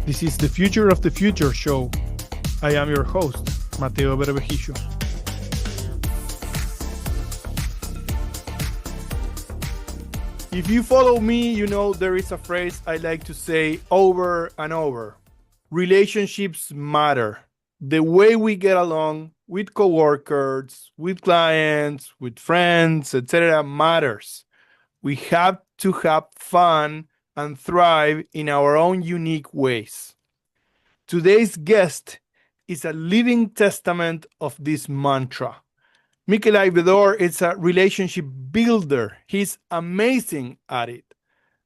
This is the Future of the Future show. I am your host, Mateo Berbejicio. If you follow me, you know there is a phrase I like to say over and over. Relationships matter. The way we get along with coworkers, with clients, with friends, etc. matters. We have to have fun and thrive in our own unique ways. Today's guest is a living testament of this mantra. Mickeli Bedore is a relationship builder. He's amazing at it.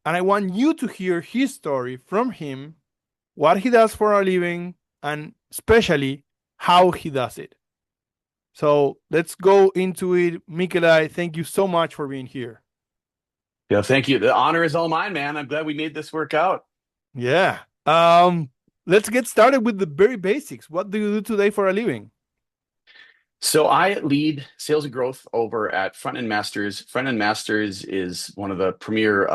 And I want you to hear his story from him, what he does for a living, and especially how he does it. So let's go into it. Mickeli, thank you so much for being here. Yeah, thank you. The honor is all mine, man. I'm glad we made this work out. Yeah. Let's get started with the very basics. What do you do today for a living? So I lead sales and growth over at Frontend Masters. Frontend Masters is one of the premier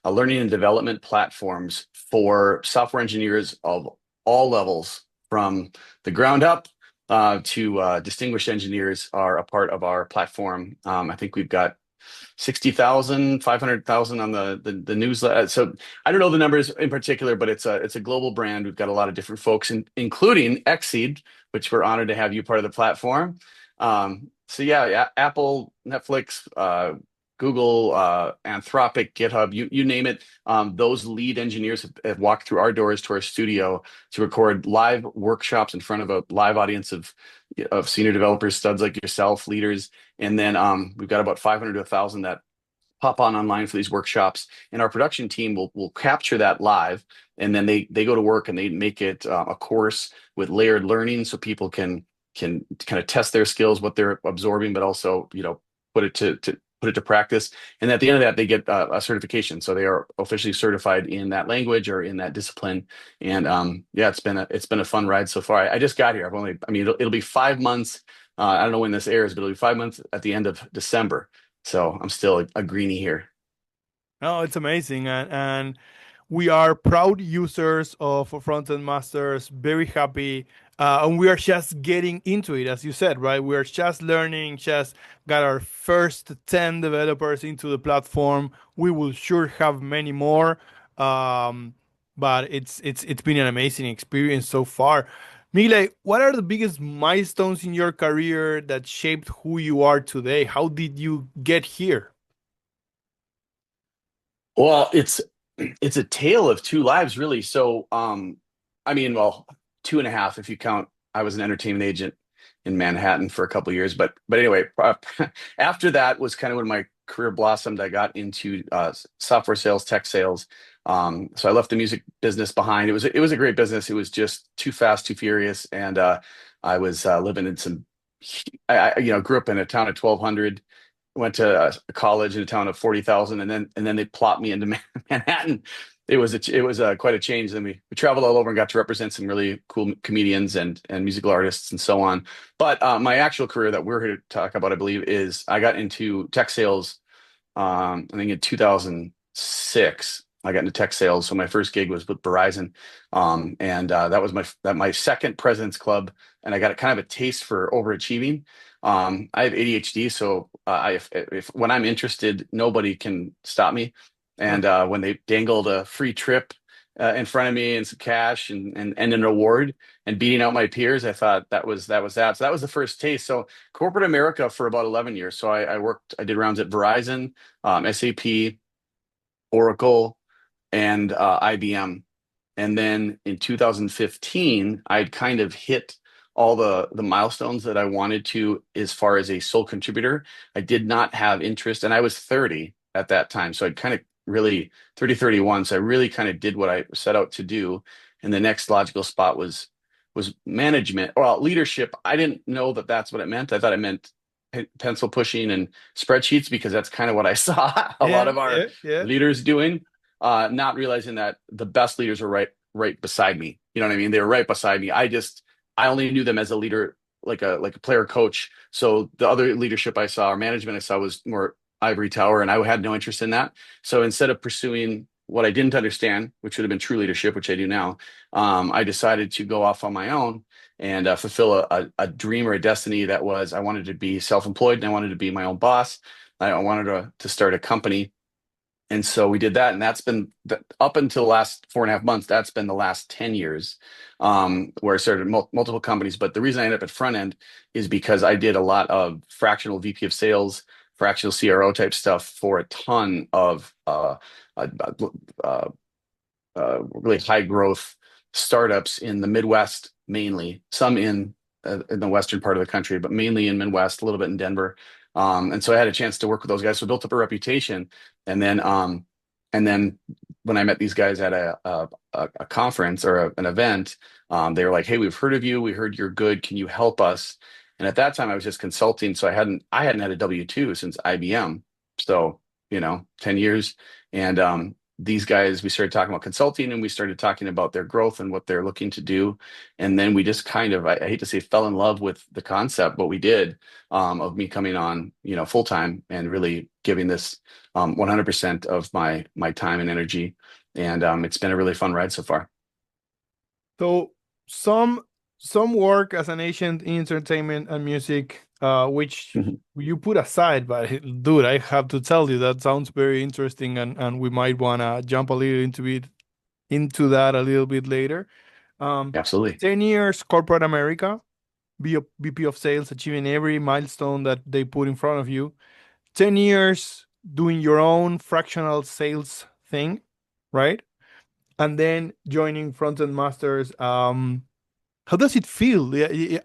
learning and development platforms for software engineers of all levels, from the ground up to distinguished engineers are a part of our platform. I think we've got 60,000, 500,000 on the newsletter. So I don't know the numbers in particular, but it's a global brand. We've got a lot of different folks, including Exceed, which we're honored to have you part of the platform. So yeah, Apple, Netflix, Google, Anthropic, GitHub, you name it. Those lead engineers have walked through our doors to our studio to record live workshops in front of a live audience of senior developers, studs like yourself, leaders. And then we've got about 500 to 1,000 that pop online for these workshops. And our production team will capture that live. And then they go to work and they make it a course with layered learning so people can kind of test their skills, what they're absorbing, but also, put it to practice. And at the end of that, they get a certification. So they are officially certified in that language or in that discipline. And yeah, it's been a fun ride so far. I just got here. It'll be 5 months. I don't know when this airs, but it'll be 5 months at the end of December. So I'm still a greenie here. Oh, it's amazing. And we are proud users of Frontend Masters, very happy. And we are just getting into it, as you said, right? We are just learning, just got our first 10 developers into the platform. We will sure have many more. But it's been an amazing experience so far. Mile, what are the biggest milestones in your career that shaped who you are today? How did you get here? Well, it's a tale of two lives, really. So, well, two and a half if you count. I was an entertainment agent in Manhattan for a couple of years, but anyway, after that was kind of when my career blossomed. I got into software sales, tech sales. So I left the music business behind. It was a great business. It was just too fast, too furious, and I was living in some. Grew up in a town of 1,200, went to college in a town of 40,000, and then they plopped me into Manhattan. It was quite a change. Then we traveled all over and got to represent some really cool comedians and musical artists and so on. But my actual career that we're here to talk about, I believe, is I got into tech sales. I think in 2006, I got into tech sales. So my first gig was with Verizon, and that was my second President's Club, and I got a kind of a taste for overachieving. I have ADHD, so if when I'm interested, nobody can stop me. And when they dangled a free trip in front of me and some cash and an award and beating out my peers, I thought that. So that was the first taste. So corporate America for about 11 years. So I did rounds at Verizon, SAP, Oracle, and IBM. And then in 2015, I'd kind of hit all the milestones that I wanted to as far as a sole contributor. I did not have interest, and I was 30 at that time. So I'd kind of really 30, 31. So I really kind of did what I set out to do. And the next logical spot was management, well, leadership. I didn't know that that's what it meant. I thought it meant pencil pushing and spreadsheets, because that's kind of what I saw a lot Yeah, of our yeah, yeah. leaders doing, not realizing that the best leaders were right beside me. You know what I mean? They were right beside me. I only knew them as a leader, like a player coach. So the other leadership I saw, or management I saw, was more ivory tower, and I had no interest in that. So instead of pursuing what I didn't understand, which would have been true leadership, which I do now, I decided to go off on my own and fulfill a dream or a destiny that was I wanted to be self-employed and I wanted to be my own boss. I wanted to start a company. And so we did that, and that's been up until the last 4.5 months. That's been the last 10 years, where I started multiple companies. But the reason I ended up at front end is because I did a lot of fractional VP of sales, fractional CRO type stuff for a ton of uh, uh, really high growth startups in the Midwest, mainly some in the western part of the country, but mainly in Midwest, a little bit in Denver. And so I had a chance to work with those guys, so built up a reputation. And then when I met these guys at a conference or an event, they were like, "Hey, we've heard of you. We heard you're good. Can you help us?" And at that time, I was just consulting, so I hadn't had a W-2 since IBM. So 10 years, and these guys, we started talking about consulting, and we started talking about their growth and what they're looking to do. And then we just kind of, I hate to say, fell in love with the concept, but we did, of me coming on, full time and really giving this 100% of my time and energy. And it's been a really fun ride so far. So some some work as an agent in entertainment and music, which you put aside, but dude, I have to tell you that sounds very interesting, and we might wanna jump a little into that a little bit later. Um, Absolutely. 10 years corporate America, VP of sales, achieving every milestone that they put in front of you. 10 years doing your own fractional sales thing, right? And then joining Frontend Masters. How does it feel?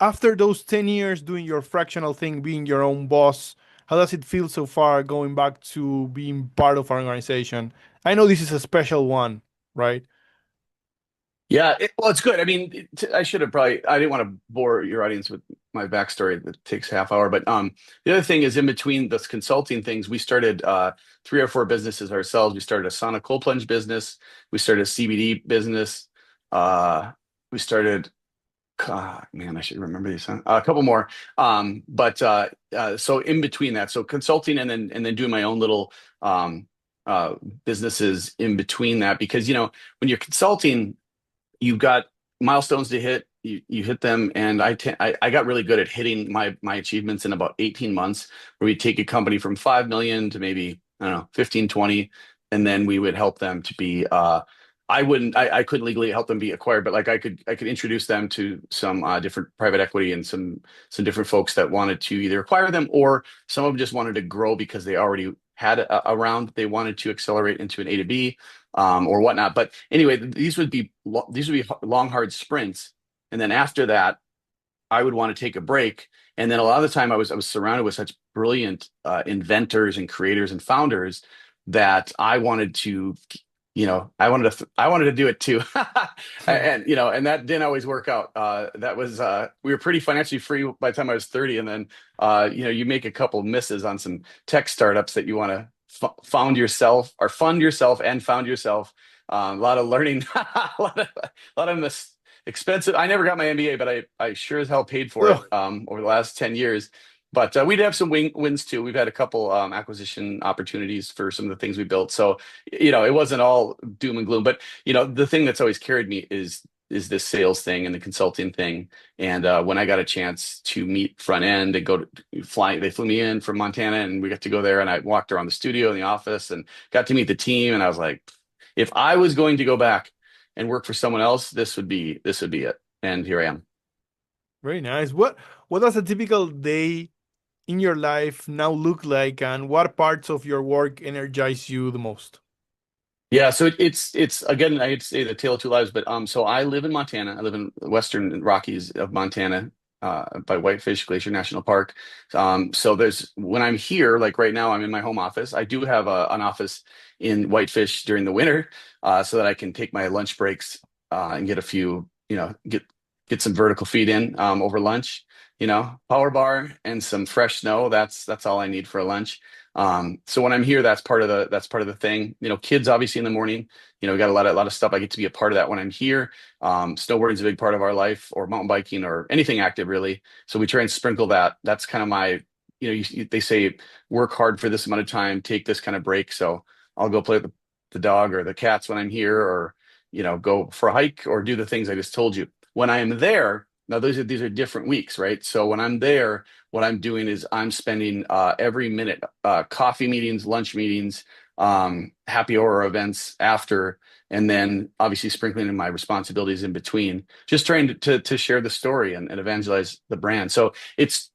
After those 10 years doing your fractional thing, being your own boss, how does it feel so far going back to being part of our organization? I know this is a special one, right? Yeah, well, it's good. I mean, I should have probably. I didn't want to bore your audience with my backstory. That takes half hour. But the other thing is, in between those consulting things, we started 3 or 4 businesses ourselves. We started a sauna cold plunge business. We started a CBD business. We started. Man, I should remember these. Huh? A couple more. But so in between that, so consulting and then doing my own little businesses in between that, because when you're consulting, you've got milestones to hit. You hit them, and I got really good at hitting my achievements in about 18 months, where we take a company from 5 million to maybe, I don't know, 15, 20, and then we would help them to be I couldn't legally help them be acquired, but like I could introduce them to some different private equity and some different folks that wanted to either acquire them, or some of them just wanted to grow because they already had a round they wanted to accelerate into an A to B, or whatnot. But anyway, these would be long, hard sprints, and then after that, I would want to take a break. And then a lot of the time, I was surrounded with such brilliant inventors and creators and founders that I wanted to do it too. And that didn't always work out. That was We were pretty financially free by the time I was 30, and then you make a couple misses on some tech startups that you want to found yourself or fund yourself and found yourself. A lot of learning, a lot of expensive. I never got my MBA, but I sure as hell paid for it Ugh. over the last 10 years. But we'd have some wins too. We've had a couple acquisition opportunities for some of the things we built. So, it wasn't all doom and gloom. But, the thing that's always carried me is this sales thing and the consulting thing. And when I got a chance to meet front end and they flew me in from Montana, and we got to go there, and I walked around the studio and the office and got to meet the team. And I was like, if I was going to go back and work for someone else, this would be it. And here I am. Very nice. What does a typical day in your life now look like, and what parts of your work energize you the most? Yeah, so it's again, I hate to say the tale of two lives, but so I live in Montana. I live in the Western Rockies of Montana, by Whitefish Glacier National Park. So there's when I'm here, like right now, I'm in my home office. I do have an office in Whitefish during the winter, so that I can take my lunch breaks and get a few, get some vertical feed in over lunch. Power bar and some fresh snow. That's all I need for a lunch. So when I'm here, that's part of the thing. Kids obviously in the morning. We got a lot of stuff. I get to be a part of that when I'm here. Snowboarding is a big part of our life, or mountain biking, or anything active really. So we try and sprinkle that. That's kind of my, they say work hard for this amount of time, take this kind of break. So I'll go play with the dog or the cats when I'm here, or go for a hike or do the things I just told you. When I am there, now these are different weeks, right? So when I'm there, what I'm doing is I'm spending every minute, coffee meetings, lunch meetings, happy hour events after, and then obviously sprinkling in my responsibilities in between, just trying to share the story and evangelize the brand. So it's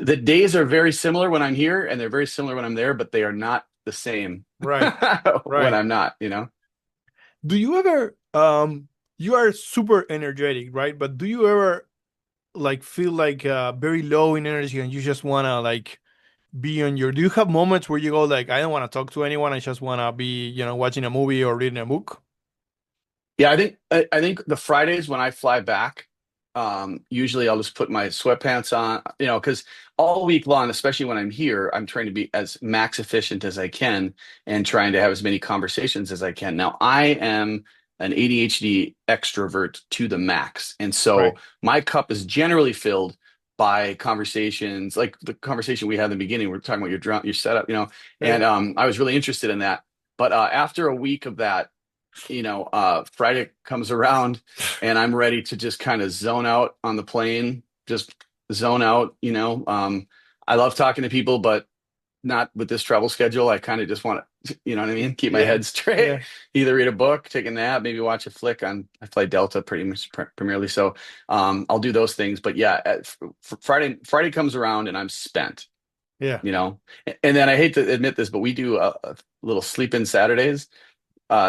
the days are very similar when I'm here, and they're very similar when I'm there, but they are not the same Right. when Right. I'm not. Do you ever you are super energetic, right? But do you ever like feel like very low in energy and you just wanna like be on your do you have moments where you go like I don't want to talk to anyone, I just wanna be, watching a movie or reading a book? Yeah, I think the Fridays when I fly back, usually I'll just put my sweatpants on, because all week long, especially when I'm here, I'm trying to be as max efficient as I can and trying to have as many conversations as I can. Now, I am an ADHD extrovert to the max, and Right. so my cup is generally filled by conversations like the conversation we had in the beginning. We're talking about your setup, Yeah. and I was really interested in that. But after a week of that, Friday comes around and I'm ready to just kind of zone out on the plane, just zone out. I love talking to people, but not with this travel schedule. I kind of just want to, you know what I mean? Keep my Yeah. head straight, Yeah. either read a book, take a nap, maybe watch a flick I fly Delta pretty much primarily. So, I'll do those things. But yeah, Friday comes around and I'm spent, Yeah. you know, and then I hate to admit this, but we do a little sleep in Saturdays.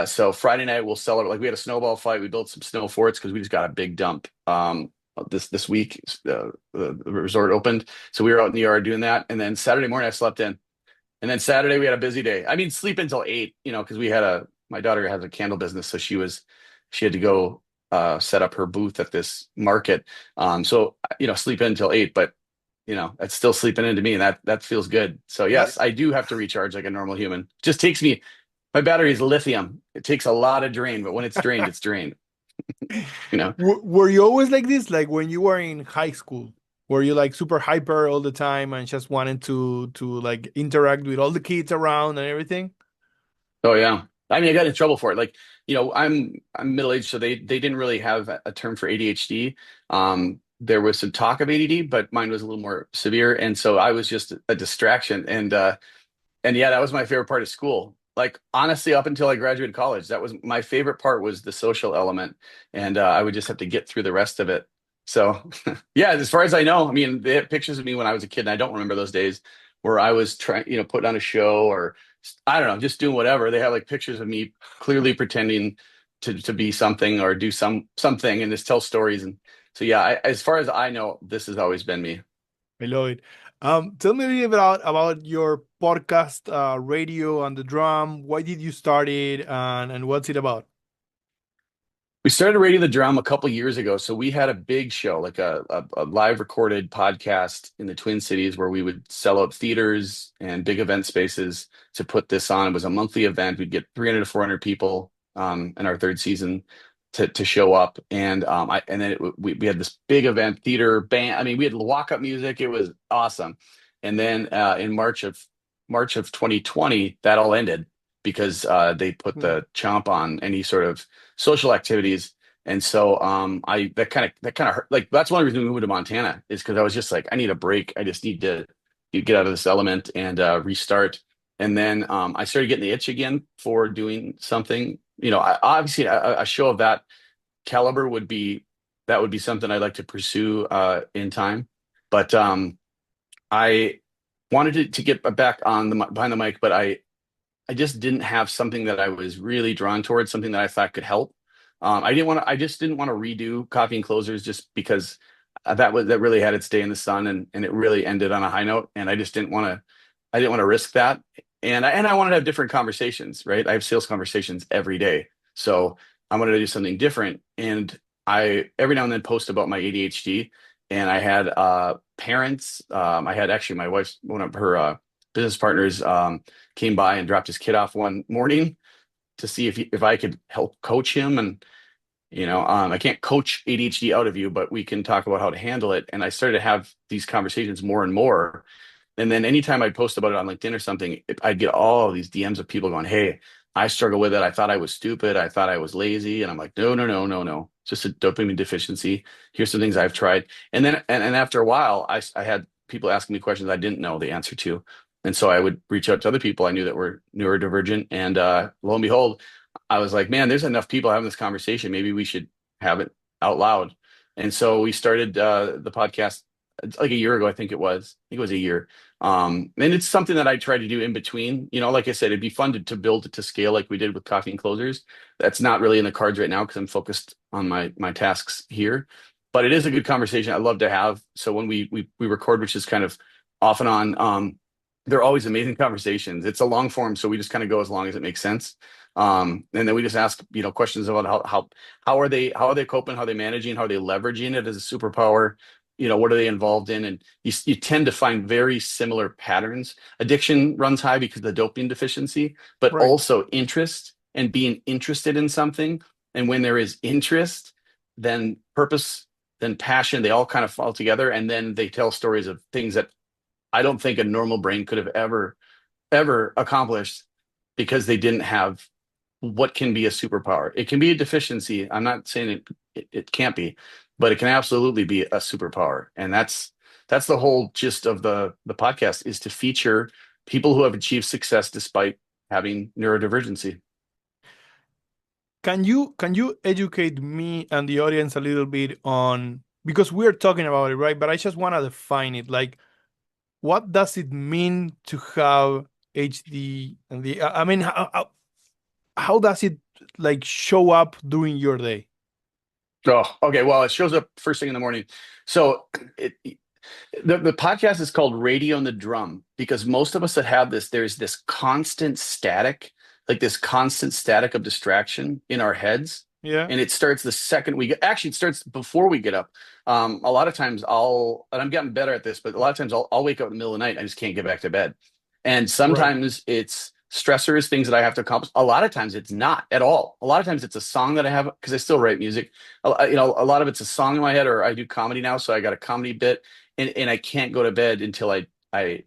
So Friday night we'll celebrate. Like we had a snowball fight. We built some snow forts because we just got a big dump. This week the resort opened, so we were out in the yard doing that. And then Saturday morning I slept in, and then Saturday we had a busy day. I mean, sleep until 8. Because we had my daughter has a candle business, so she had to go set up her booth at this market. So sleep in until 8, but that's still sleeping into me, and that feels good. So I, yes, I do have to recharge like a normal human. Just takes me my battery is lithium. It takes a lot of drain, but when it's drained, it's drained. You know? were you always like this? Like when you were in high school, were you like super hyper all the time and just wanted to like interact with all the kids around and everything? Oh yeah. I mean, I got in trouble for it. Like, I'm middle aged, so they didn't really have a term for ADHD. There was some talk of ADD, but mine was a little more severe, and so I was just a distraction. And yeah, that was my favorite part of school. Like honestly, up until I graduated college, that was my favorite part was the social element, and I would just have to get through the rest of it. So yeah, as far as I know, I mean, they have pictures of me when I was a kid, and I don't remember those days where I was trying, putting on a show or I don't know, just doing whatever. They have like pictures of me clearly pretending to be something or do something and just tell stories. And so yeah, as far as I know, this has always been me. I love it. Tell me a little bit about your podcast, radio and the drum. Why did you start it, and what's it about? We started Radio the Drum a couple years ago. So we had a big show, like a live recorded podcast in the Twin Cities where we would sell out theaters and big event spaces to put this on. It was a monthly event. We'd get 300 to 400 people in our third season to show up. And then we had this big event, theater, band. I mean, we had walk-up music. It was awesome. And then in March of 2020, that all ended because they put Hmm. the chomp on any sort of social activities. And so I that kind of hurt. Like that's one reason we moved to Montana is because I was just like, I need a break. I just need to get out of this element and restart. And then I started getting the itch again for doing something. Obviously a show of that caliber would be something I'd like to pursue in time. But I wanted to get back on the behind the mic, but I just didn't have something that I was really drawn towards, something that I thought could help. I just didn't want to redo copy and closers just because that really had its day in the sun and it really ended on a high note. And I didn't want to risk that. And I wanted to have different conversations, right? I have sales conversations every day. So I wanted to do something different. And I every now and then post about my ADHD. And I had parents, I had actually my wife's one of her business partners came by and dropped his kid off one morning to see if I could help coach him. And I can't coach ADHD out of you, but we can talk about how to handle it. And I started to have these conversations more and more. And then anytime I post about it on LinkedIn or something, I'd get all of these DMs of people going, "Hey, I struggle with it. I thought I was stupid. I thought I was lazy. And I'm like, no, no, no, no, no. It's just a dopamine deficiency. Here's some things I've tried. And then, and after a while, I had people asking me questions I didn't know the answer to. And so I would reach out to other people I knew that were neurodivergent. And lo and behold, I was like, man, there's enough people having this conversation. Maybe we should have it out loud. And so we started the podcast like a year ago, I think it was. I think it was a year. And it's something that I try to do in between. You know, like I said, it'd be fun to build it to scale like we did with Coffee and Closers. That's not really in the cards right now because I'm focused on my tasks here. But it is a good conversation I love to have. So when we record, which is kind of off and on, they're always amazing conversations. It's a long form, so we just kind of go as long as it makes sense. And then we just ask, questions about how are they coping, how are they managing, how are they leveraging it as a superpower, what are they involved in? And you tend to find very similar patterns. Addiction runs high because of the dopamine deficiency, but Right. also interest and being interested in something. And when there is interest, then purpose, then passion, they all kind of fall together. And then they tell stories of things that I don't think a normal brain could have ever accomplished because they didn't have what can be a superpower. It can be a deficiency. I'm not saying it can't be, but it can absolutely be a superpower. And that's the whole gist of the podcast, is to feature people who have achieved success despite having neurodivergency. Can you educate me and the audience a little bit on, because we're talking about it, right? But I just want to define it. Like, what does it mean to have HD? And I mean, how does it like show up during your day? Oh, okay. Well, it shows up first thing in the morning. So it, the podcast is called Radio on the Drum because most of us that have this, there's this constant static, like this constant static of distraction in our heads. Yeah. And it starts the second we get, actually, it starts before we get up. A lot of times and I'm getting better at this, but a lot of times I'll wake up in the middle of the night and I just can't get back to bed. And Right. sometimes it's stressors, things that I have to accomplish. A lot of times it's not at all. A lot of times it's a song that I have because I still write music. A lot of it's a song in my head, or I do comedy now, so I got a comedy bit, and I can't go to bed until I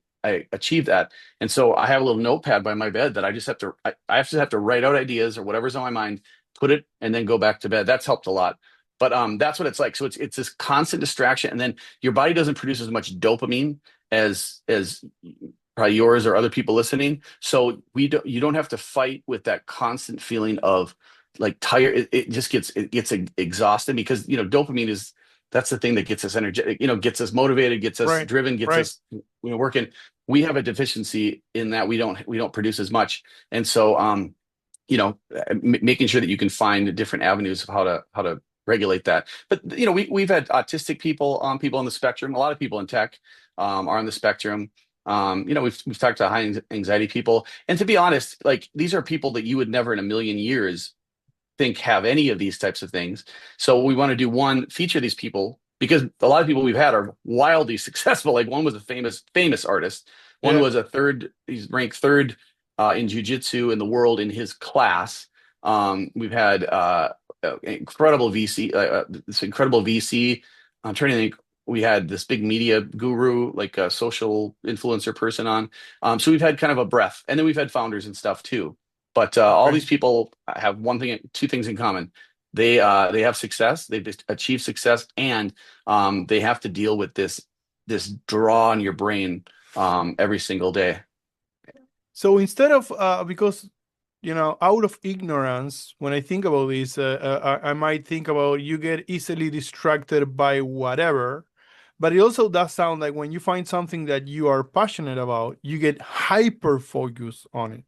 achieve that. And so I have a little notepad by my bed that I just have to write out ideas or whatever's on my mind, put it, and then go back to bed. That's helped a lot. But that's what it's like. So it's this constant distraction, and then your body doesn't produce as much dopamine as probably yours or other people listening. So you don't have to fight with that constant feeling of like tired. It just gets exhausted because dopamine is that's the thing that gets us energetic, gets us motivated, gets us Right. driven, gets Right. us working. We have a deficiency in that we don't produce as much. And so making sure that you can find different avenues of how to regulate that. But we've had autistic people, people on the spectrum. A lot of people in tech are on the spectrum. We've talked to high anxiety people, and to be honest, like these are people that you would never in a million years think have any of these types of things. So we want to do one, feature these people because a lot of people we've had are wildly successful. Like one was a famous artist. One Yeah. was he's ranked third in jujitsu in the world in his class. We've had this incredible VC. I'm trying to think. We had this big media guru, like a social influencer person on. So we've had kind of a breadth, and then we've had founders and stuff too. But all Okay. these people have two things in common. They have success, they've achieved success, and they have to deal with this draw on your brain every single day. So instead of because out of ignorance, when I think about this, I might think about you get easily distracted by whatever, but it also does sound like when you find something that you are passionate about, you get hyper focused on it.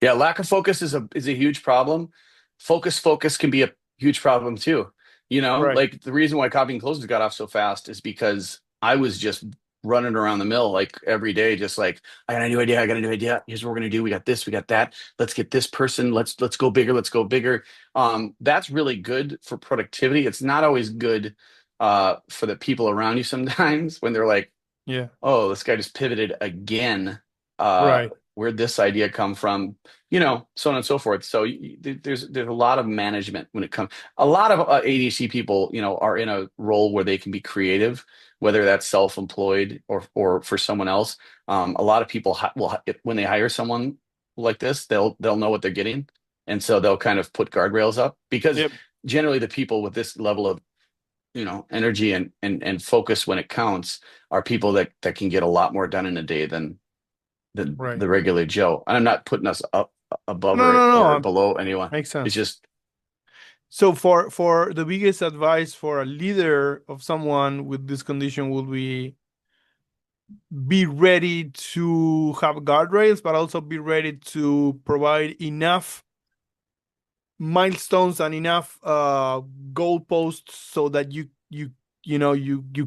Yeah, lack of focus is a huge problem. Focus can be a huge problem too. Right. Like the reason why Copy and Closers got off so fast is because I was just running around the mill like every day, just like I got a new idea, I got a new idea. Here's what we're gonna do. We got this, we got that. Let's get this person. Let's go bigger. Let's go bigger. That's really good for productivity. It's not always good for the people around you sometimes when they're like, Yeah. oh, this guy just pivoted again. Uh, Right. where'd this idea come from? So on and so forth. So there's a lot of management when it comes. A lot of ADHD people, are in a role where they can be creative, whether that's self-employed or for someone else. A lot of people when they hire someone. like this, they'll know what they're getting, and so they'll kind of put guardrails up because Yep. generally the people with this level of energy and focus when it counts are people that can get a lot more done in a day than Right. the regular Joe. And I'm not putting us up above No, no, no. or below anyone. Makes It's sense. just So for the biggest advice for a leader of someone with this condition will be ready to have guardrails, but also be ready to provide enough milestones and enough goalposts so that you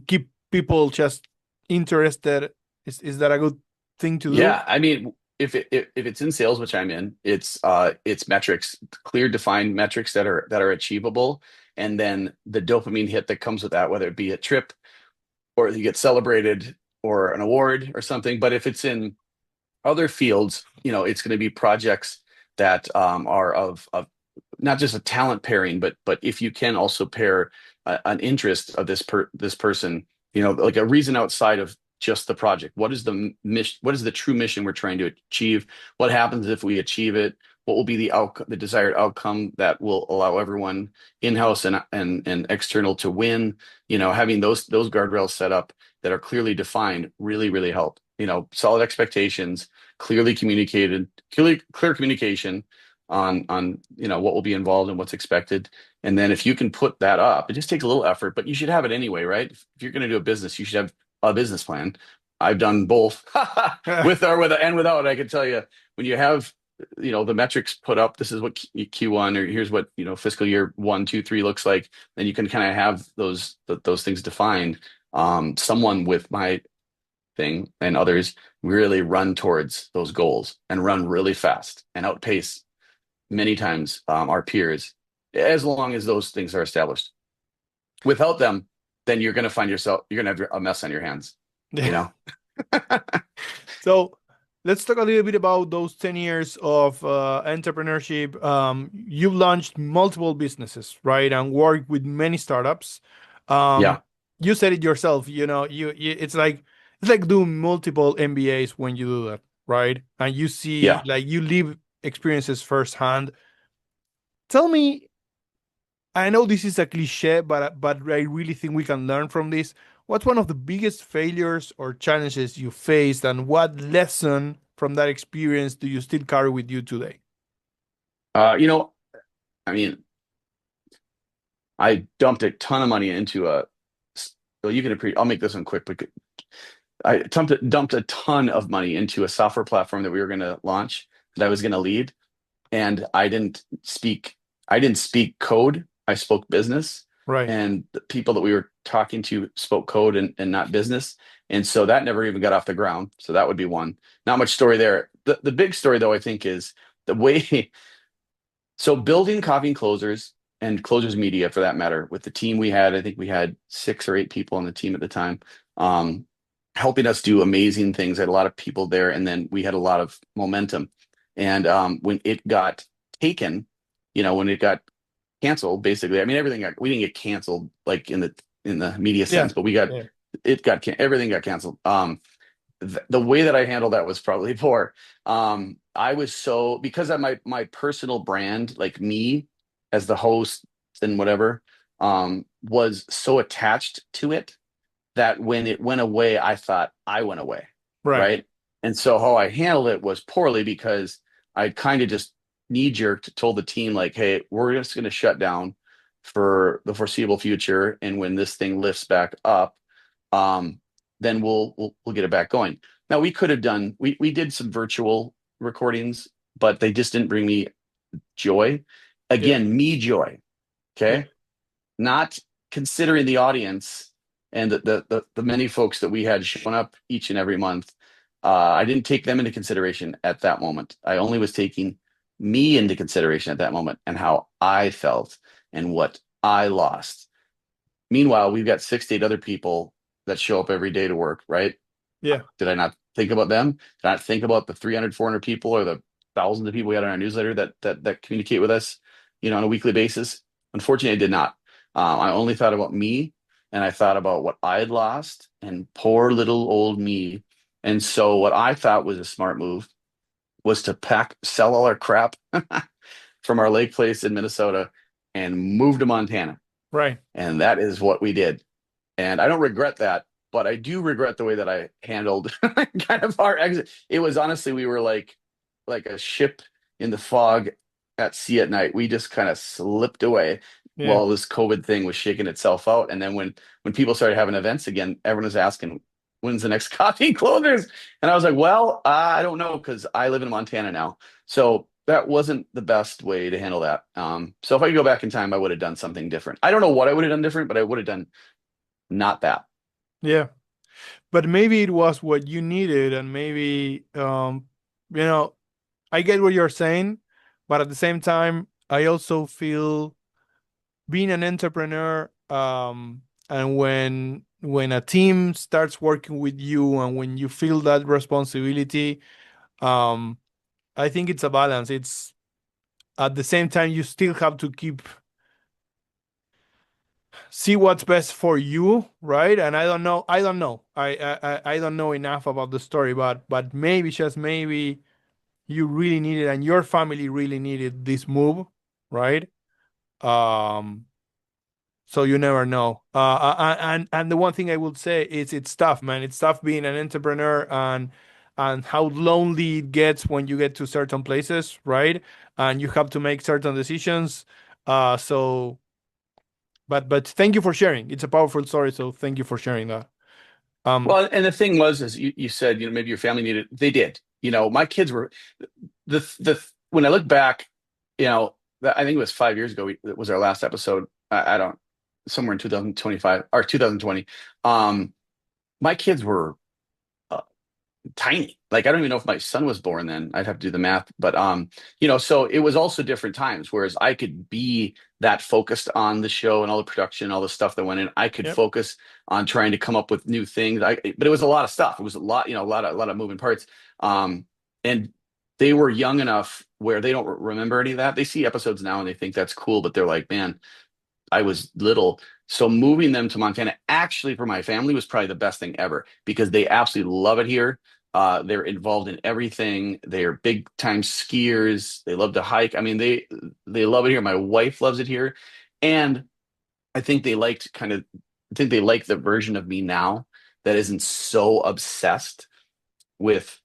keep people just interested. Is that a good thing to do? yeah. I mean, if it's in sales, which I'm in, it's metrics, clear defined metrics that are achievable, and then the dopamine hit that comes with that, whether it be a trip or you get celebrated or an award or something. But if it's in other fields, it's going to be projects that are of not just a talent pairing, but if you can also pair an interest of this person, like a reason outside of just the project. What is the mission? What is the true mission we're trying to achieve? What happens if we achieve it? What will be the desired outcome that will allow everyone in-house and external to win? Having those guardrails set up that are clearly defined really, really help. Solid expectations, clearly communicated, clear communication on what will be involved and what's expected. And then if you can put that up, it just takes a little effort, but you should have it anyway, right? If you're going to do a business, you should have a business plan. I've done both with or with and without. I can tell you when you have the metrics put up, this is what Q1 or here's what fiscal year 1, 2, 3 looks like. Then you can kind of have those things defined. Someone with my thing and others really run towards those goals and run really fast and outpace many times our peers as long as those things are established. Without them, then you're going to find yourself, you're going to have a mess on your hands, you Yeah. know? So let's talk a little bit about those 10 years of entrepreneurship. You've launched multiple businesses, right? And worked with many startups. Um, Yeah. you said it yourself, it's like doing multiple MBAs when you do that, right? And you see, Yeah. like, you live experiences firsthand. Tell me, I know this is a cliche, but I really think we can learn from this. What's one of the biggest failures or challenges you faced, and what lesson from that experience do you still carry with you today? Uh, you know, I mean, I dumped a ton of money into well, you can appreciate, I'll make this one quick, but I dumped a ton of money into a software platform that we were going to launch that I was going to lead. And I didn't speak code. I spoke business, Right. and the people that we were talking to spoke code and not business. And so that never even got off the ground. So that would be one. Not much story there. The big story though, I think, is the way so building copying closers and closers media for that matter with the team we had. I think we had 6 or 8 people on the team at the time. Um, Helping us do amazing things. I had a lot of people there, and then we had a lot of momentum. And when it got taken, when it got canceled, basically, I mean, we didn't get canceled like in the media Yeah. sense, but we got Yeah. everything got canceled. The way that I handled that was probably poor. I was so because of my personal brand, like me as the host and whatever, was so attached to it that when it went away, I thought I went away, Right. right? And so how I handled it was poorly because I kind of just knee jerked told the team like, "Hey, we're just going to shut down for the foreseeable future, and when this thing lifts back up, um, then we'll get it back going." Now we could have done we did some virtual recordings, but they just didn't bring me joy. Yeah. Again, me joy, Yeah. okay? Not considering the audience and the many folks that we had showing up each and every month. I didn't take them into consideration at that moment. I only was taking me into consideration at that moment and how I felt and what I lost. Meanwhile, we've got 6 to 8 other people that show up every day to work, right? Yeah. Did I not think about them? Did I not think about the 300, 400 people or the thousands of people we had on our newsletter that communicate with us, on a weekly basis? Unfortunately, I did not. I only thought about me, and I thought about what I had lost and poor little old me. And so what I thought was a smart move was to sell all our crap from our lake place in Minnesota and move to Montana. Right. And that is what we did. And I don't regret that, but I do regret the way that I handled kind of our exit. It was honestly, we were like a ship in the fog at sea at night. We just kind of slipped away Yeah. while this COVID thing was shaking itself out. And then when people started having events again, everyone was asking, when's the next coffee closers? And I was like, well, I don't know because I live in Montana now. So that wasn't the best way to handle that. So if I could go back in time, I would have done something different. I don't know what I would have done different, but I would have done not that. Yeah. But maybe it was what you needed, and maybe you know, I get what you're saying, but at the same time, I also feel being an entrepreneur, and when a team starts working with you and when you feel that responsibility, um, I think it's a balance. It's at the same time you still have to keep see what's best for you, right? And I don't know enough about the story, but maybe just maybe you really needed and your family really needed this move, right? Um, so you never know. And the one thing I would say is it's tough, man. It's tough being an entrepreneur and how lonely it gets when you get to certain places, right? And you have to make certain decisions. So but thank you for sharing. It's a powerful story, so thank you for sharing that. Um, Well, and the thing was, is you said, maybe your family needed, they did. My kids were when I look back, I think it was 5 years ago, it was our last episode. I don't, somewhere in 2025 or 2020. Um, my kids were uh, tiny. Like I don't even know if my son was born then. I'd have to do the math. But so it was also different times. Whereas I could be that focused on the show and all the production, all the stuff that went in. I could yep, focus on trying to come up with new things. But it was a lot of stuff. It was a lot, a lot of moving parts. And they were young enough where they don't remember any of that. They see episodes now and they think that's cool, but they're like, man, I was little. So moving them to Montana actually for my family was probably the best thing ever because they absolutely love it here. They're involved in everything. They're big time skiers. They love to hike. I mean, they love it here. My wife loves it here. And I think I think they like the version of me now that isn't so obsessed with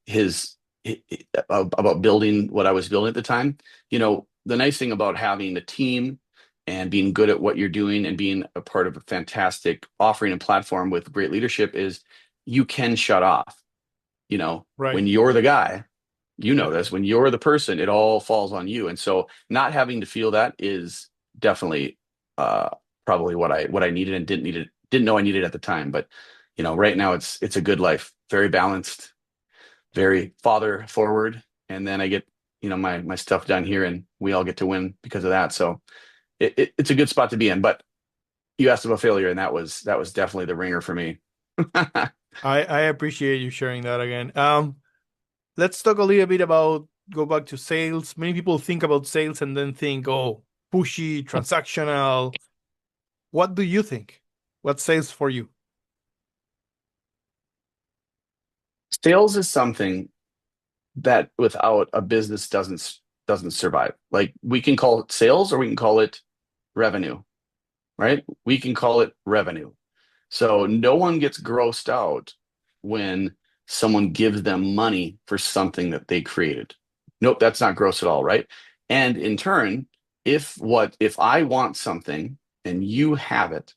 about building what I was building at the time. The nice thing about having a team and being good at what you're doing and being a part of a fantastic offering and platform with great leadership is you can shut off. right. When you're the guy, Yep. this, when you're the person, it all falls on you. And so not having to feel that is definitely uh probably what I needed and didn't know I needed at the time. But right now it's a good life, very balanced, very father forward. And then I get, my stuff done here and we all get to win because of that. So it's a good spot to be in. But you asked about failure, and that was definitely the ringer for me. I appreciate you sharing that again. Let's talk a little bit about go back to sales. Many people think about sales and then think, oh, pushy, transactional. What do you think? What's sales for you? Sales is something that without a business doesn't survive. Like we can call it sales or we can call it revenue, right? We can call it revenue. So no one gets grossed out when someone gives them money for something that they created. Nope, that's not gross at all, right? And in turn, if I want something and you have it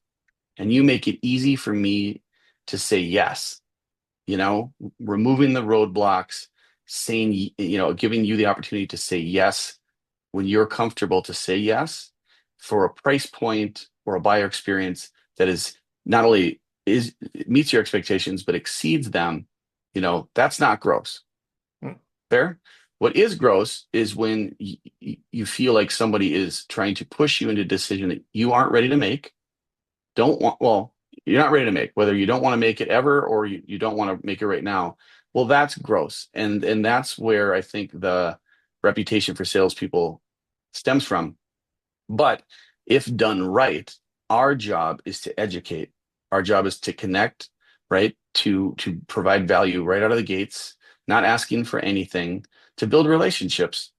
and you make it easy for me to say yes, removing the roadblocks, saying, giving you the opportunity to say yes when you're comfortable to say yes for a price point or a buyer experience that is not only meets your expectations but exceeds them, that's not gross. Mm, Fair. What is gross is when you feel like somebody is trying to push you into a decision that you aren't ready to make, don't want, well, you're not ready to make, whether you don't want to make it ever or you don't want to make it right now. Well, that's gross. And that's where I think the reputation for salespeople stems from. But if done right, our job is to educate. Our job is to connect, right? To provide value right out of the gates, not asking for anything, to build relationships,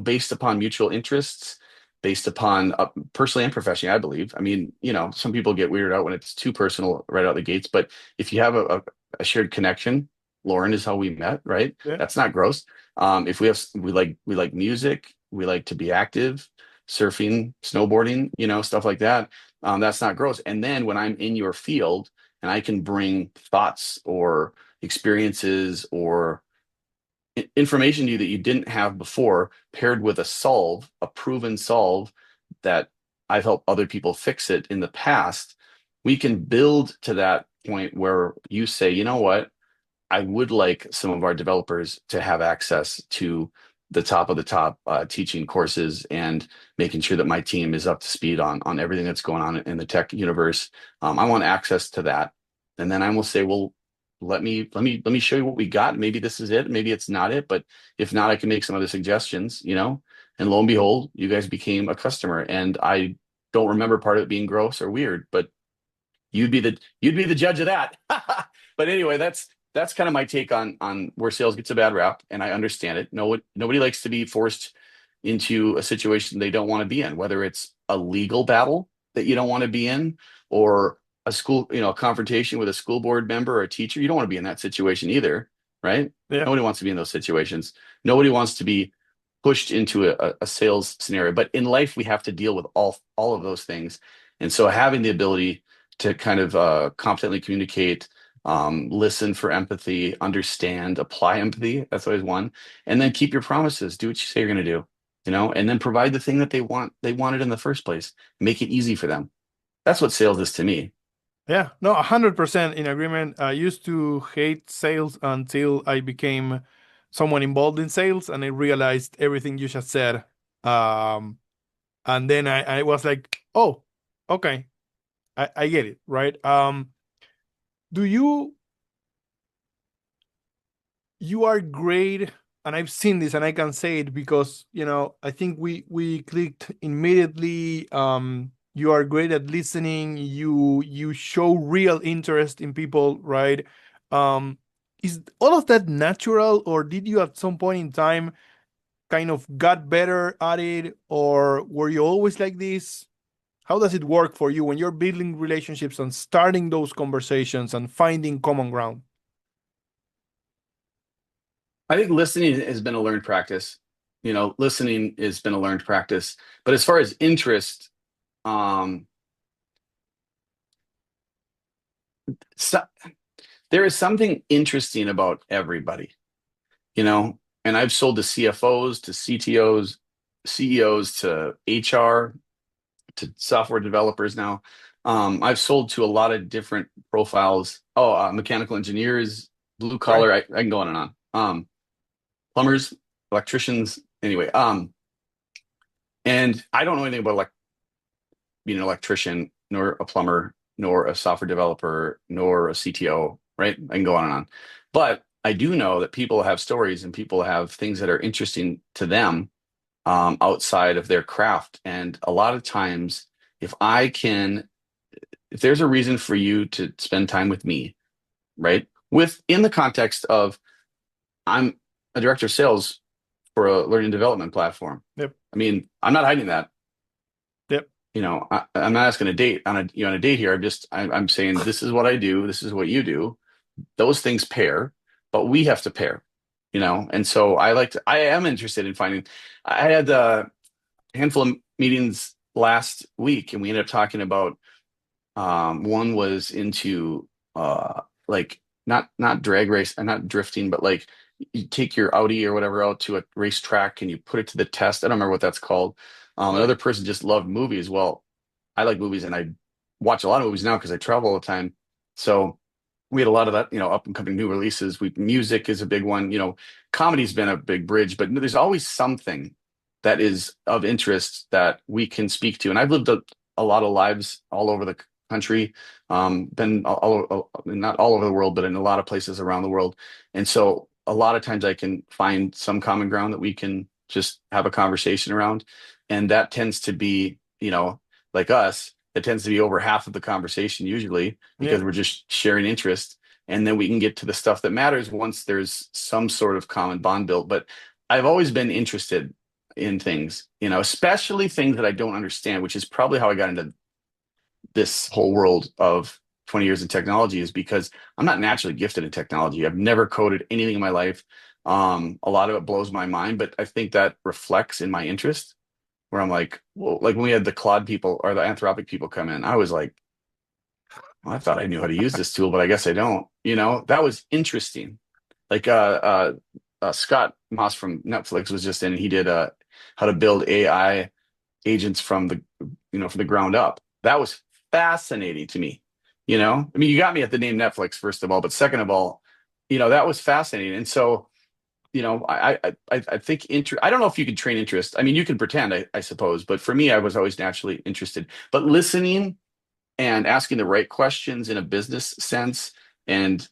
based upon mutual interests, based upon personally and professionally, I believe. I mean, some people get weirded out when it's too personal right out the gates, but if you have a shared connection, Lauren is how we met, right? Yeah. That's not gross. If we like music, we like to be active, surfing, snowboarding, stuff like that. That's not gross. And then when I'm in your field and I can bring thoughts or experiences or information to you that you didn't have before, paired with a proven solve that I've helped other people fix it in the past, we can build to that point where you say, you know what? I would like some of our developers to have access to the top of the top teaching courses and making sure that my team is up to speed on everything that's going on in the tech universe. I want access to that, and then I will say, well, let me show you what we got. Maybe this is it. Maybe it's not it. But if not, I can make some other suggestions. And lo and behold, you guys became a customer, and I don't remember part of it being gross or weird, but you'd be the judge of that. But anyway, that's kind of my take on where sales gets a bad rap, and I understand it. Nobody likes to be forced into a situation they don't want to be in, whether it's a legal battle that you don't want to be in, or a confrontation with a school board member or a teacher. You don't want to be in that situation either, right? Yeah. Nobody wants to be in those situations. Nobody wants to be pushed into a sales scenario. But in life, we have to deal with all of those things. And so having the ability to kind of competently communicate, listen for empathy, understand, apply empathy. That's always one. And then keep your promises. Do what you say you're going to do, and then provide the thing that they wanted in the first place. Make it easy for them. That's what sales is to me. Yeah, no, 100% in agreement. I used to hate sales until I became someone involved in sales and I realized everything you just said. Um, and then I was like, oh, okay, I get it, right? Do you are great, and I've seen this and I can say it because, I think we clicked immediately. You are great at listening. You show real interest in people, right? Um, is all of that natural, or did you at some point in time kind of got better at it, or were you always like this? How does it work for you when you're building relationships and starting those conversations and finding common ground? I think listening has been a learned practice. Listening has been a learned practice. But as far as interest, um, so, there is something interesting about everybody, and I've sold to CFOs, to CTOs, CEOs, to HR, to software developers now. I've sold to a lot of different profiles. Oh, mechanical engineers, blue Right. collar. I can go on and on. Plumbers, electricians. Anyway, and I don't know anything about being an electrician, nor a plumber, nor a software developer, nor a CTO. Right? I can go on and on. But I do know that people have stories and people have things that are interesting to them, outside of their craft. And a lot of times, if I can, if there's a reason for you to spend time with me, right? Within the context of I'm a director of sales for a learning and development platform. Yep. I mean, I'm not hiding that. Yep. I'm not asking a date on a date here. I'm saying this is what I do. This is what you do. Those things pair, but we have to pair. And so I am interested in finding. I had a handful of meetings last week, and we ended up talking about. One was into like not drag race and not drifting, but like you take your Audi or whatever out to a racetrack and you put it to the test. I don't remember what that's called. Right. Another person just loved movies. Well, I like movies and I watch a lot of movies now because I travel all the time. So we had a lot of that, up and coming new releases. Music is a big one. Comedy's been a big bridge, but there's always something that is of interest that we can speak to. And I've lived a lot of lives all over the country, been not all over the world, but in a lot of places around the world. And so a lot of times I can find some common ground that we can just have a conversation around. And that tends to be, like us, it tends to be over half of the conversation usually Yeah. because we're just sharing interest. and then we can get to the stuff that matters once there's some sort of common bond built. But I've always been interested in things, especially things that I don't understand, which is probably how I got into this whole world of 20 years in technology, is because I'm not naturally gifted in technology. I've never coded anything in my life. A lot of it blows my mind, but I think that reflects in my interest where I'm like, well, like when we had the Claude people or the Anthropic people come in, I was like, well, I thought I knew how to use this tool, but I guess I don't. That was interesting. Like Scott Moss from Netflix was just in, and he did how to build AI agents from the ground up. That was fascinating to me. I mean, you got me at the name Netflix, first of all, but second of all, that was fascinating. And so, I think I don't know if you can train interest. I mean, you can pretend, I suppose, but for me, I was always naturally interested. But listening and asking the right questions in a business sense, and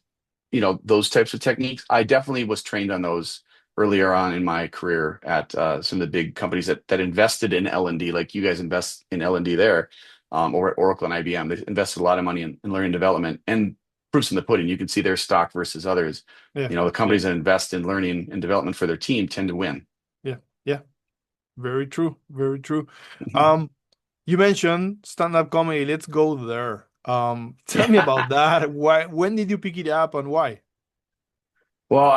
those types of techniques, I definitely was trained on those earlier on in my career at some of the big companies that invested in L&D, like you guys invest in L&D there, or at Oracle and IBM. They invested a lot of money in learning and development, and proofs in the pudding. You can see their stock versus others. Yeah. The companies that invest in learning and development for their team tend to win. Yeah. Yeah. Very true. Very true. You mentioned stand-up comedy. Let's go there. Tell me about that. When did you pick it up and why? Well,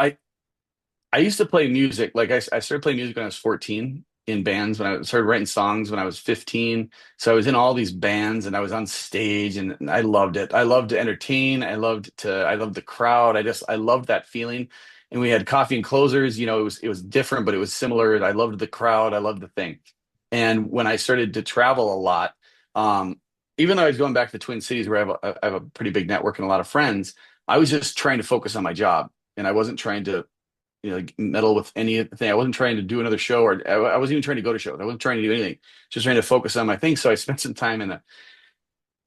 I used to play music. Like I started playing music when I was 14 in bands, when I started writing songs when I was 15. So I was in all these bands and I was on stage and I loved it. I loved to entertain. I loved the crowd. I loved that feeling. And we had coffee and closers, it was different, but it was similar. I loved the crowd. I loved the thing. And when I started to travel a lot, um, even though I was going back to the Twin Cities where I have a pretty big network and a lot of friends, I was just trying to focus on my job. And I wasn't trying to meddle with anything. I wasn't trying to do another show, or I wasn't even trying to go to shows. I wasn't trying to do anything. Just trying to focus on my thing. So I spent some time in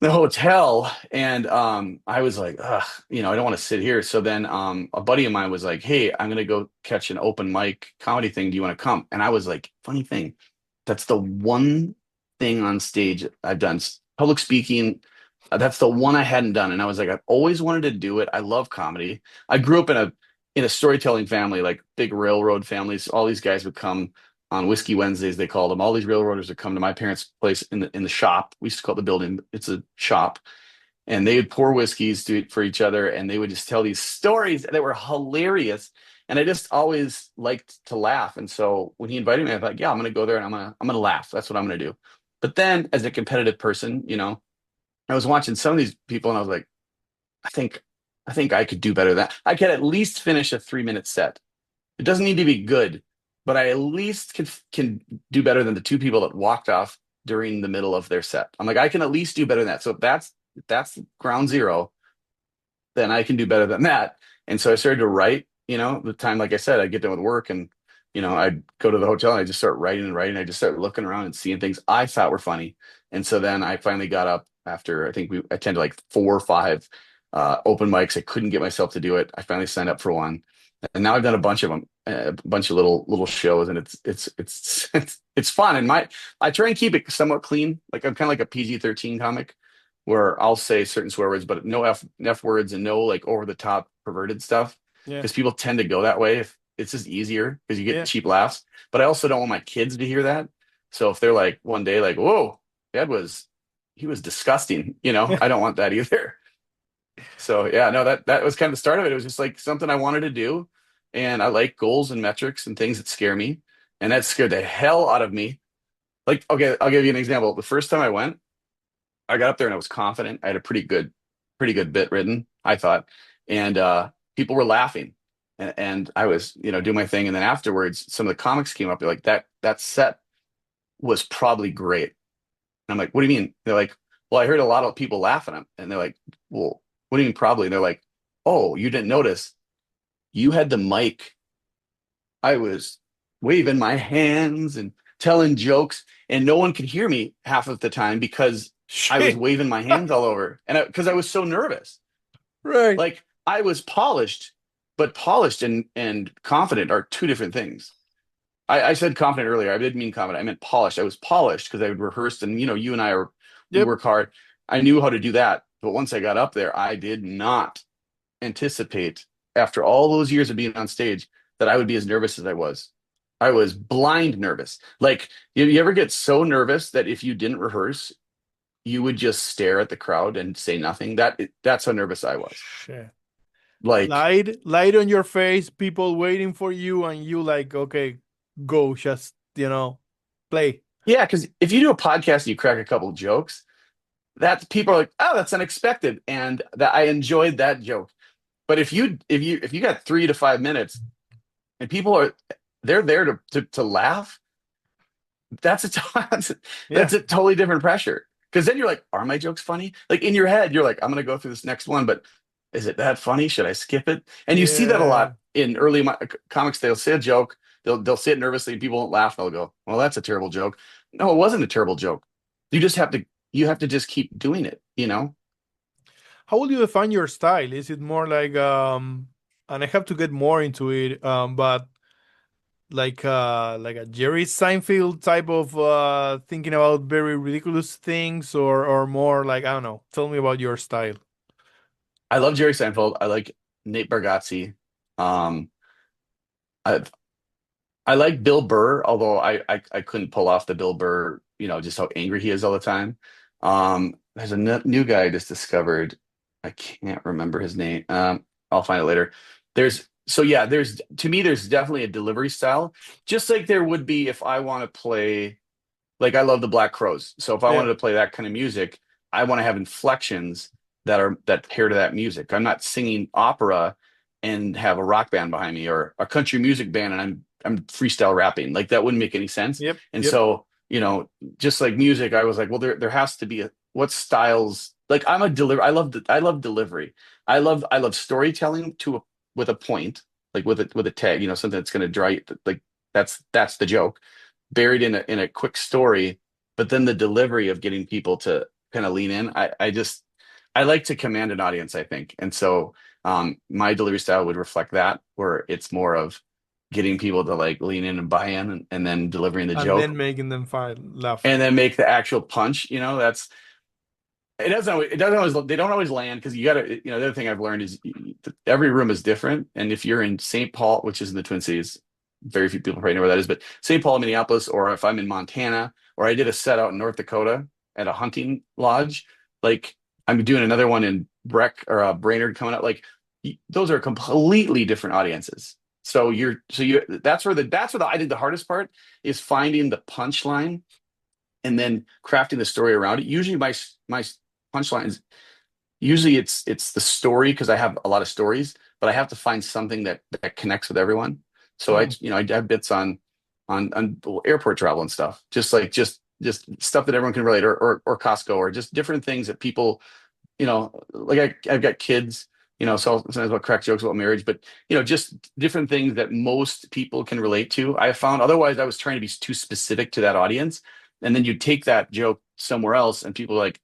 the hotel, and I was like, ugh, I don't want to sit here. So then a buddy of mine was like, hey, I'm gonna go catch an open mic comedy thing. Do you want to come? And I was like, funny thing, that's the one thing on stage I've done. Public speaking. That's the one I hadn't done. And I was like, I've always wanted to do it. I love comedy. I grew up in a storytelling family, like big railroad families. All these guys would come on Whiskey Wednesdays, they called them. All these railroaders would come to my parents' place in the shop. We used to call it the building. It's a shop. And they would pour whiskeys for each other, and they would just tell these stories that were hilarious. And I just always liked to laugh. And so when he invited me, I thought, yeah, I'm gonna go there and I'm gonna laugh. That's what I'm gonna do. But then as a competitive person, I was watching some of these people and I was like, I think I think I could do better than that. I could at least finish a 3-minute set. It doesn't need to be good, but I at least can do better than the two people that walked off during the middle of their set. I'm like, I can at least do better than that. So if that's ground zero, then I can do better than that. And so I started to write, the time, like I said, I'd get done with work and, I'd go to the hotel and I just start writing and writing. I just start looking around and seeing things I thought were funny. And so then I finally got up after, I think we attended like 4 or 5 open mics. I couldn't get myself to do it. I finally signed up for one. And now I've done a bunch of them, a bunch of little shows, and it's fun. And I try and keep it somewhat clean. Like I'm kind of like a PG-13 comic, where I'll say certain swear words, but no F words and no like over the top perverted stuff, Yeah. because people tend to go that way. If it's just easier because you get Yeah. cheap laughs. But I also don't want my kids to hear that. So if they're like one day like, "Whoa, he was disgusting," I don't want that either. So yeah, no, that was kind of the start of it. It was just like something I wanted to do, and I like goals and metrics and things that scare me, and that scared the hell out of me. Like, okay, I'll give you an example. The first time I went, I got up there and I was confident. I had a pretty good bit written, I thought, and people were laughing, and I was, doing my thing, and then afterwards, some of the comics came up. They're like, that set was probably great. And I'm like, what do you mean? They're like, well, I heard a lot of people laughing, and they're like, well, what do you mean probably? And they're like, oh, you didn't notice? You had the mic. I was waving my hands and telling jokes, and no one could hear me half of the time because I was Shit. waving my hands all over, and because I was so nervous. Right. Like I was polished, but polished and confident are two different things. I said confident earlier. I didn't mean confident. I meant polished. I was polished because I would rehearse, and you and we Yep. work hard. I knew how to do that, but once I got up there, I did not. anticipate after all those years of being on stage that I would be as nervous as I was. I was blind nervous. Like you ever get so nervous that if you didn't rehearse, you would just stare at the crowd and say nothing. That's how nervous I was. Shit. Like, Light on your face, people waiting for you, and you like, okay, go, just play. yeah, because if you do a podcast and you crack a couple of jokes, that people are like, oh, that's unexpected. And that I enjoyed that joke. But if you got 3 to 5 minutes and people are they're there to laugh, that's Yeah, that's a totally different pressure. Because then you're like, are my jokes funny? Like in your head, you're like, I'm gonna go through this next one, but is it that funny? Should I skip it? And you see that a yeah. lot in early comics. They'll say a joke, they'll say it nervously, and people won't laugh. They'll go, well, that's a terrible joke. No, it wasn't a terrible joke. You just have to just keep doing it, you know? How would you define your style? Is it more like and I have to get more into it, but like a Jerry Seinfeld type of thinking about very ridiculous things, or more like, I don't know. Tell me about your style. I love Jerry Seinfeld. I like Nate Bargatze. Um, I I like Bill Burr, although I couldn't pull off the Bill Burr, just how angry he is all the time. There's a new guy I just discovered. I can't remember his name. I'll find it later. There's to me, there's definitely a delivery style, just like there would be if I want to play, like I love the Black Crowes. So if I Yeah. wanted to play that kind of music, I want to have inflections that pair to that music. I'm not singing opera and have a rock band behind me or a country music band and I'm freestyle rapping. Like that wouldn't make any sense. Yep. And Yep. so, just like music, I was like, well, there has to be what styles. Like I love delivery. I love storytelling with a point, like with a tag, something that's going to draw you, like that's the joke buried in a quick story, but then the delivery of getting people to kind of lean in. I like to command an audience, I think. And so my delivery style would reflect that, where it's more of getting people to like lean in and buy in and then delivering the And joke then making them fine laugh. and then make the actual punch. That's it doesn't always they don't always land because you gotta the other thing I've learned is every room is different. And if you're in St. Paul, which is in the Twin Cities, very few people probably know where that is, but St. Paul, Minneapolis, or if I'm in Montana, or I did a set out in North Dakota at a hunting lodge, like I'm doing another one in Brainerd coming up, like those are completely different audiences. So that's where I think the hardest part is finding the punchline and then crafting the story around it. Usually my punchlines, usually it's the story because I have a lot of stories, but I have to find something that connects with everyone. So Mm. I have bits on airport travel and stuff, just stuff that everyone can relate, or Costco, or just different things that people, like I've got kids, so sometimes I'll crack jokes about marriage, but just different things that most people can relate to. I found otherwise I was trying to be too specific to that audience, and then you take that joke somewhere else, and people are like,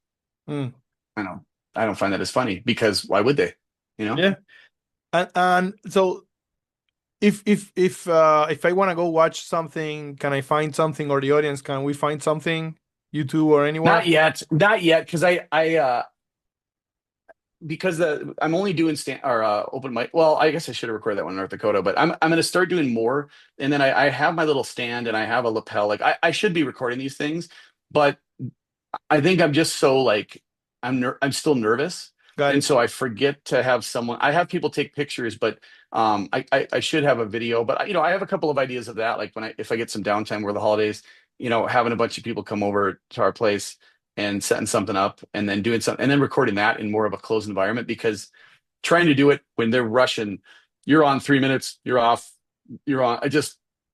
Mm. I don't, I don't find that as funny because why would they? You know? Yeah. And so if I want to go watch something, can I find something, or the audience, can we find something, YouTube or anywhere? Not yet, because I'm only doing stand or open mic. Well, I guess I should have recorded that one in North Dakota, but I'm going to start doing more. And then I have my little stand and I have a lapel. Like I should be recording these things, but I think I'm just so like I'm still nervous, Got and it. so I forget to have someone. I have people take pictures, but I should have a video. But I have a couple of ideas of that. Like if I get some downtime over the holidays, having a bunch of people come over to our place and setting something up, and then doing something, and then recording that in more of a closed environment. Because trying to do it when they're rushing, you're on 3 minutes, you're off, you're on.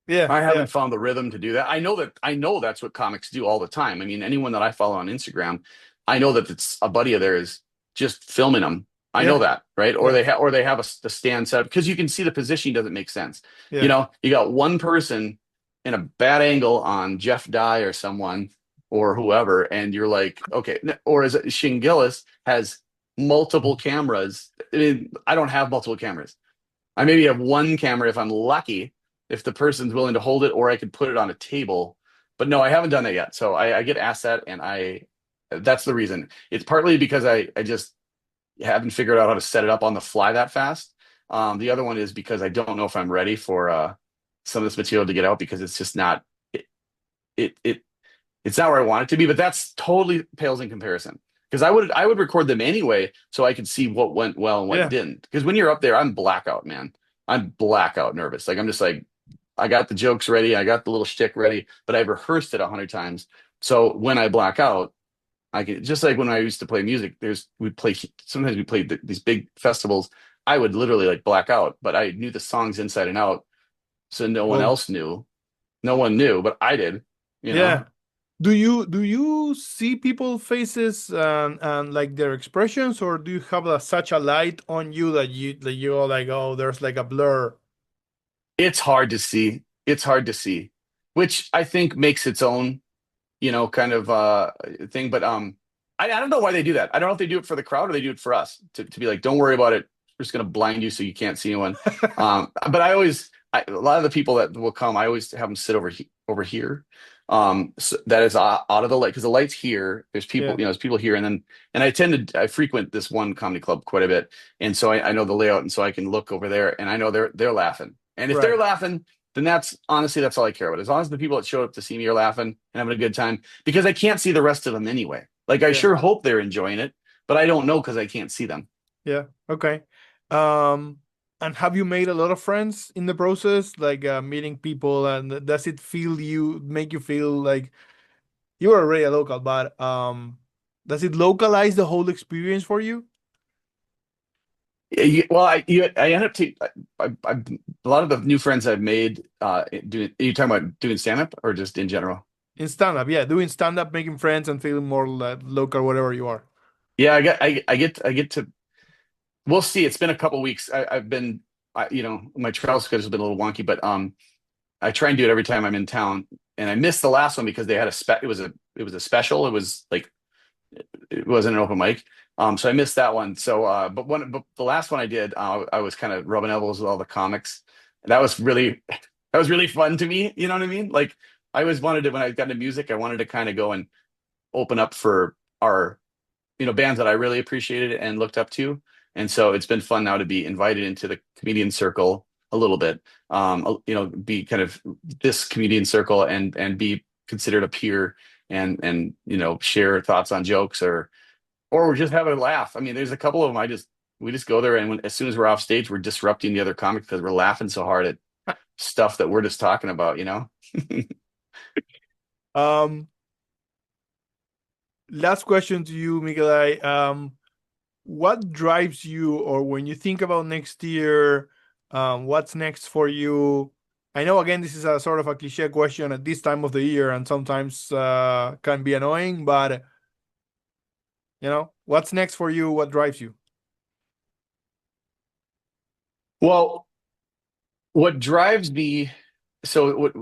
Yeah, I yeah, haven't found the rhythm to do that. I know that's what comics do all the time. I mean, anyone that I follow on Instagram, I know that it's a buddy of theirs just filming them. I know yeah, that, right? Or yeah, they have a stand set up because you can see the positioning doesn't make sense. yeah. You got one person in a bad angle on Jeff Dye or someone or whoever, and you're like, okay. Or is it Shane Gillis has multiple cameras? I mean, I don't have multiple cameras. I maybe have one camera if I'm lucky, if the person's willing to hold it, or I could put it on a table. But no, I haven't done that yet. So I get asked that, and that's the reason. It's partly because I just haven't figured out how to set it up on the fly that fast. The other one is because I don't know if I'm ready for some of this material to get out because it's just not it, it it's not where I want it to be, but that's totally pales in comparison. Because I would record them anyway so I could see what went well and what Yeah. didn't. Because when you're up there, I'm blackout, man. I'm blackout nervous. Like I'm just like I got the jokes ready, I got the little shtick ready, but I've rehearsed it 100 times. So when I black out, I can just like when I used to play music, we play sometimes we played these big festivals. I would literally like black out, but I knew the songs inside and out, so no one Well, else knew. No one knew, but I did, you know. yeah. Do you see people faces and like their expressions, or do you have such a light on you that you're like, oh, there's like a blur? It's hard to see. It's hard to see, which I think makes its own, kind of thing. But I don't know why they do that. I don't know if they do it for the crowd or they do it for us to be like, don't worry about it. We're just gonna blind you so you can't see anyone. But a lot of the people that will come, I always have them sit over here. So that is out of the light because the light's here. There's people, Yeah, there's people here, I frequent this one comedy club quite a bit, and so I know the layout, and so I can look over there, and I know they're laughing, and if they're right. laughing, then that's all I care about. As long as the people that show up to see me are laughing and having a good time, because I can't see the rest of them anyway. Like I Yeah, sure hope they're enjoying it, but I don't know because I can't see them. yeah. Okay. Um, and have you made a lot of friends in the process, like meeting people, and does it make you feel like you're already a local, but does it localize the whole experience for you? Well, I end up a lot of the new friends I've made. Are you talking about doing stand up or just in general? In stand up, yeah, doing stand up, making friends, and feeling more like local wherever you are. Yeah, I get to. We'll see. It's been a couple weeks. I've been, my travel schedule's been a little wonky, but I try and do it every time I'm in town. And I missed the last one because they had it was a special. It was like it wasn't an open mic. So I missed that one. So, but the last one I did, I was kind of rubbing elbows with all the comics. That was really, that was really fun to me. You know what I mean? Like I always wanted to, when I got into music, I wanted to kind of go and open up for our, bands that I really appreciated and looked up to. And so it's been fun now to be invited into the comedian circle a little bit. Be kind of this comedian circle and be considered a peer and share thoughts on jokes or just have a laugh. I mean, there's a couple of them. We just go there, and as soon as we're off stage, we're disrupting the other comics because we're laughing so hard at stuff that we're just talking about. Um, Last question to you, Mikelai. What drives you, or when you think about next year, what's next for you? I know, again, this is a sort of a cliche question at this time of the year, and sometimes can be annoying, but what's next for you? What drives you? Well, what drives me, so what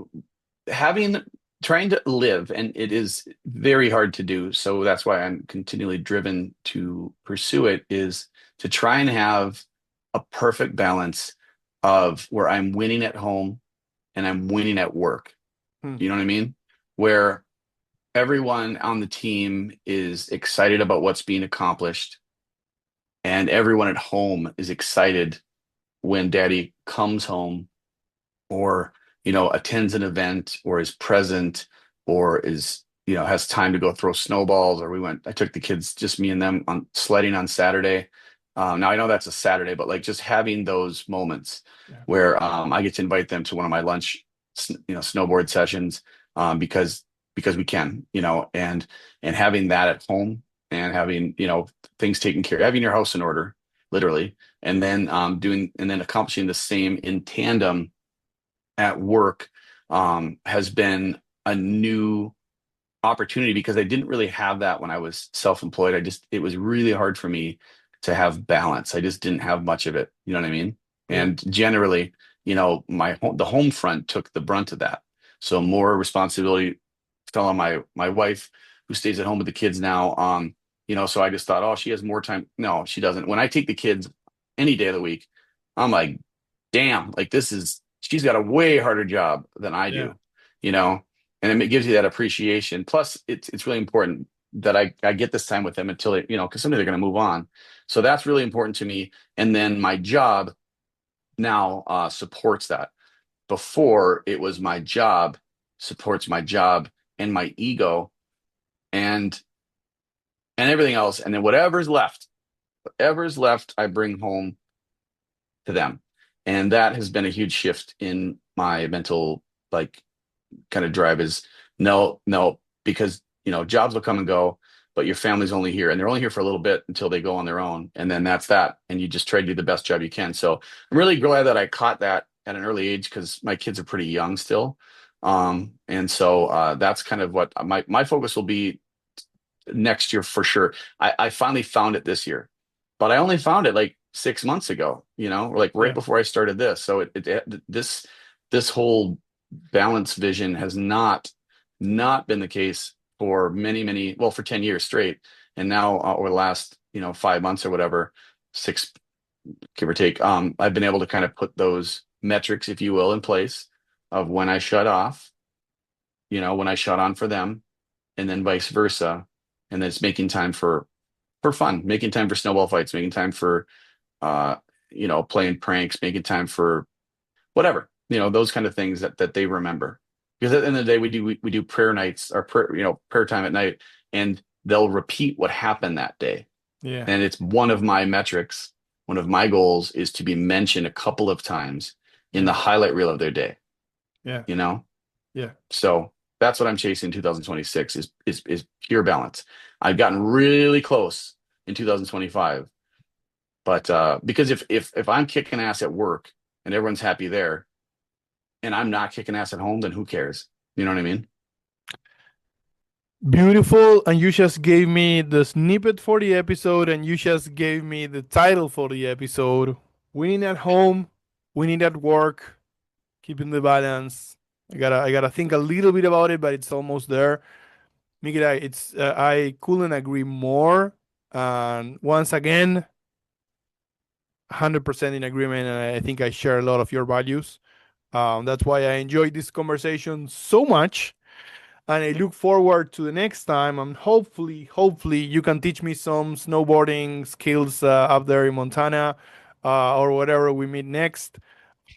having trying to live, and it is very hard to do. So that's why I'm continually driven to pursue it, is to try and have a perfect balance of where I'm winning at home and I'm winning at work. Hmm. You know what I mean? Where everyone on the team is excited about what's being accomplished, and everyone at home is excited when daddy comes home or attends an event or is present or is has time to go throw snowballs. Or I took the kids, just me and them, on sledding on Saturday. Now I know that's a Saturday, but like just having those moments Yeah. where I get to invite them to one of my lunch snowboard sessions, because we can, and having that at home, and having things taken care of, having your house in order, literally, and then accomplishing the same in tandem at work, has been a new opportunity because I didn't really have that when I was self-employed. It was really hard for me to have balance. I just didn't have much of it. You know what I mean? Yeah. And generally, the home front took the brunt of that. So more responsibility fell on my wife, who stays at home with the kids now. So I just thought, oh, she has more time. No, she doesn't. When I take the kids any day of the week, I'm like, damn, like she's got a way harder job than I Yeah. do, and it gives you that appreciation. Plus, it's really important. that I get this time with them until they, because someday they're going to move on. So that's really important to me. And then my job now supports that. Before it was my job supports my job and my ego and everything else. And then whatever's left, I bring home to them. And that has been a huge shift in my mental, like, kind of drive is no, no, because, jobs will come and go, but your family's only here and they're only here for a little bit until they go on their own. And then that's that. And you just try to do the best job you can. So I'm really glad that I caught that at an early age because my kids are pretty young still. And so that's kind of what my focus will be next year for sure. I finally found it this year, but I only found it like 6 months ago, or like right Yeah. before I started this. So this whole balance vision has not been the case for many, well, for 10 years straight. And now over the last, 5 months or whatever, six, give or take, I've been able to kind of put those metrics, if you will, in place of when I shut off, when I shut on for them, and then vice versa. And then it's making time for fun, making time for snowball fights, making time for uh, playing pranks, making time for whatever, those kind of things that they remember. Because at the end of the day, we do prayer nights or prayer time at night, and they'll repeat what happened that day. Yeah. And it's one of my metrics, one of my goals is to be mentioned a couple of times in the Yeah. highlight reel of their day, Yeah. you know? Yeah. So that's what I'm chasing in 2026 is pure balance. I've gotten really close in 2025, but because if I'm kicking ass at work and everyone's happy there, and I'm not kicking ass at home, then who cares? You know what I mean? Beautiful. And you just gave me the snippet for the episode, and you just gave me the title for the episode. Winning at home, winning at work, keeping the balance. I gotta think a little bit about it, but it's almost there. Miguel, I couldn't agree more. And once again, 100% in agreement, and I think I share a lot of your values. That's why I enjoyed this conversation so much, and I look forward to the next time. And hopefully, you can teach me some snowboarding skills up there in Montana, or whatever we meet next.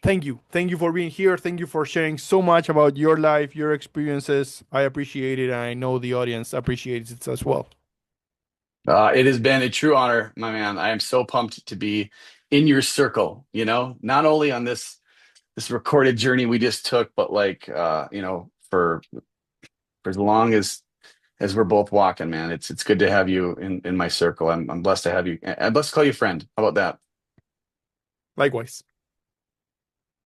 Thank you for being here. Thank you for sharing so much about your life, your experiences. I appreciate it, and I know the audience appreciates it as well. It has been a true honor, my man. I am so pumped to be in your circle, not only on this recorded journey we just took, but like for as long as we're both walking, man. It's good to have you in my circle. I'm blessed to have you. I'm blessed to call you friend. How about that? Likewise.